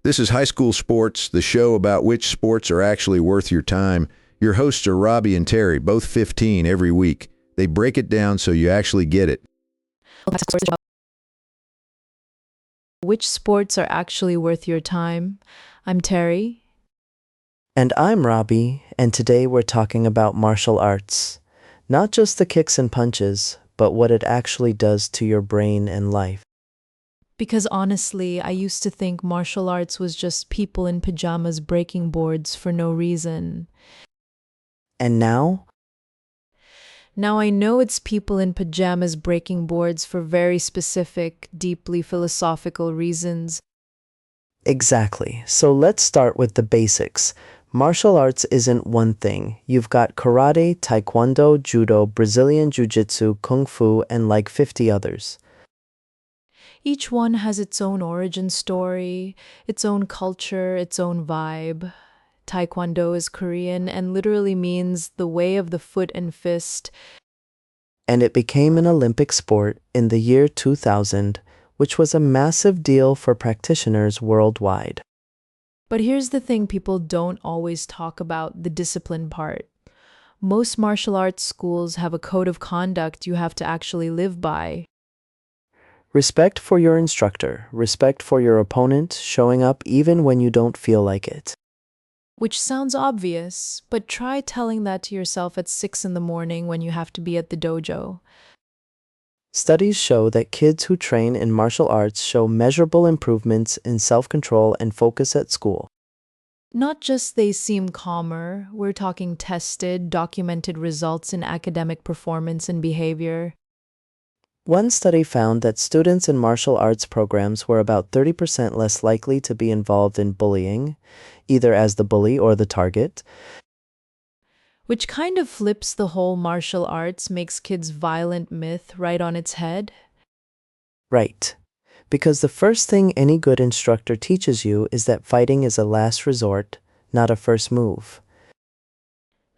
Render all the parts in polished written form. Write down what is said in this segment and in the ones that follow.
This is High School Sports, the show about which sports are actually worth your time. Your hosts are Robbie and Terry, both 15 every week. They break it down so you actually get it. Which sports are actually worth your time? I'm Terry. And I'm Robbie, and today we're talking about martial arts. Not just the kicks and punches, but what it actually does to your brain and life. Because honestly, I used to think martial arts was just people in pajamas breaking boards for no reason. And now? Now I know it's people in pajamas breaking boards for very specific, deeply philosophical reasons. Exactly. So let's start with the basics. Martial arts isn't one thing. You've got karate, taekwondo, judo, Brazilian jiu-jitsu, kung fu, and like 50 others. Each one has its own origin story, its own culture, its own vibe. Taekwondo is Korean and literally means the way of the foot and fist. And it became an Olympic sport in the year 2000, which was a massive deal for practitioners worldwide. But here's the thing people don't always talk about, the discipline part. Most martial arts schools have a code of conduct you have to actually live by. Respect for your instructor, respect for your opponent, showing up even when you don't feel like it. Which sounds obvious, but try telling that to yourself at 6 in the morning when you have to be at the dojo. Studies show that kids who train in martial arts show measurable improvements in self-control and focus at school. Not just they seem calmer, we're talking tested, documented results in academic performance and behavior. One study found that students in martial arts programs were about 30% less likely to be involved in bullying, either as the bully or the target. Which kind of flips the whole martial arts, makes kids' violent myth right on its head. Right. Because the first thing any good instructor teaches you is that fighting is a last resort, not a first move.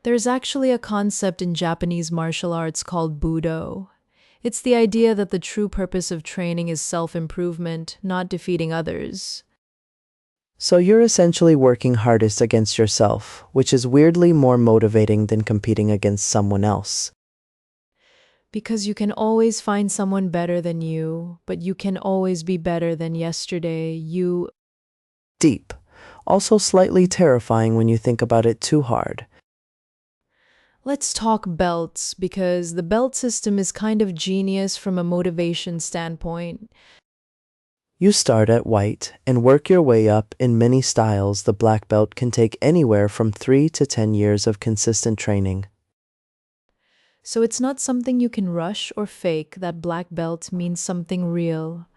There's actually a concept in Japanese martial arts called Budo. It's the idea that the true purpose of training is self-improvement, not defeating others. So you're essentially working hardest against yourself, which is weirdly more motivating than competing against someone else. Because you can always find someone better than you, but you can always be better than yesterday. Deep. Also slightly terrifying when you think about it too hard. Let's talk belts, because the belt system is kind of genius from a motivation standpoint. You start at white and work your way up in many styles. The black belt can take anywhere from 3 to 10 years of consistent training. So it's not something you can rush or fake. That black belt means something real.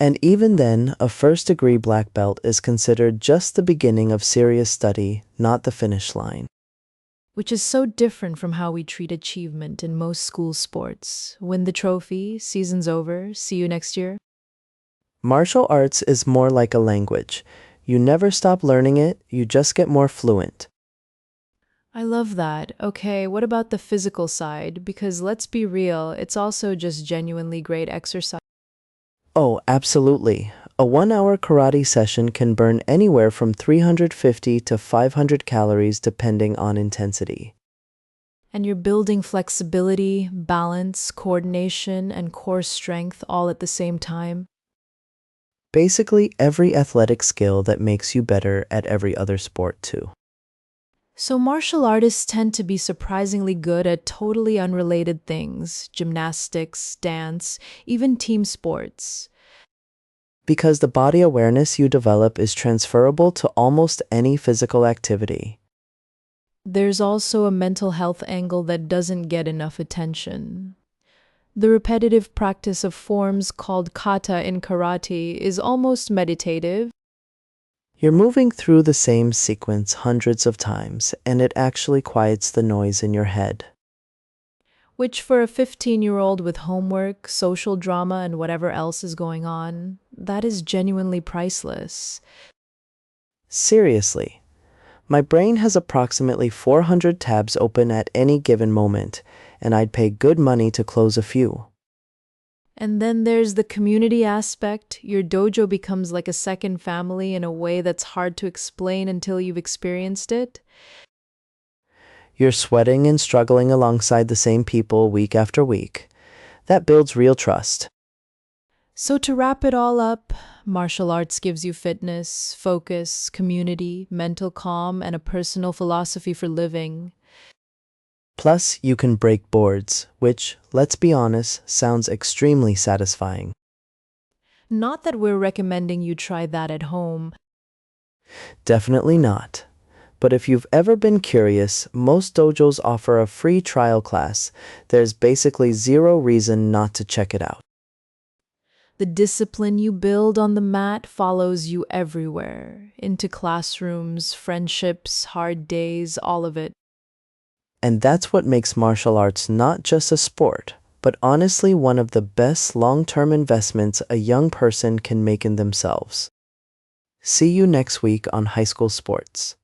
And even then, a first-degree black belt is considered just the beginning of serious study, not the finish line. Which is so different from how we treat achievement in most school sports. Win the trophy, season's over, see you next year. Martial arts is more like a language. You never stop learning it, you just get more fluent. I love that. Okay, what about the physical side? Because let's be real, it's also just genuinely great exercise. Oh, absolutely. A 1-hour karate session can burn anywhere from 350 to 500 calories depending on intensity. And you're building flexibility, balance, coordination, and core strength all at the same time. Basically, every athletic skill that makes you better at every other sport too. So martial artists tend to be surprisingly good at totally unrelated things: gymnastics, dance, even team sports. Because the body awareness you develop is transferable to almost any physical activity. There's also a mental health angle that doesn't get enough attention. The repetitive practice of forms called kata in karate is almost meditative. You're moving through the same sequence hundreds of times, and it actually quiets the noise in your head. Which for a 15-year-old with homework, social drama, and whatever else is going on, that is genuinely priceless. Seriously. My brain has approximately 400 tabs open at any given moment, and I'd pay good money to close a few. And then there's the community aspect. Your dojo becomes like a second family in a way that's hard to explain until you've experienced it. You're sweating and struggling alongside the same people week after week. That builds real trust. So, to wrap it all up, martial arts gives you fitness, focus, community, mental calm, and a personal philosophy for living. Plus, you can break boards, which, let's be honest, sounds extremely satisfying. Not that we're recommending you try that at home. Definitely not. But if you've ever been curious, most dojos offer a free trial class. There's basically zero reason not to check it out. The discipline you build on the mat follows you everywhere, into classrooms, friendships, hard days, all of it. And that's what makes martial arts not just a sport, but honestly one of the best long-term investments a young person can make in themselves. See you next week on High School Sports.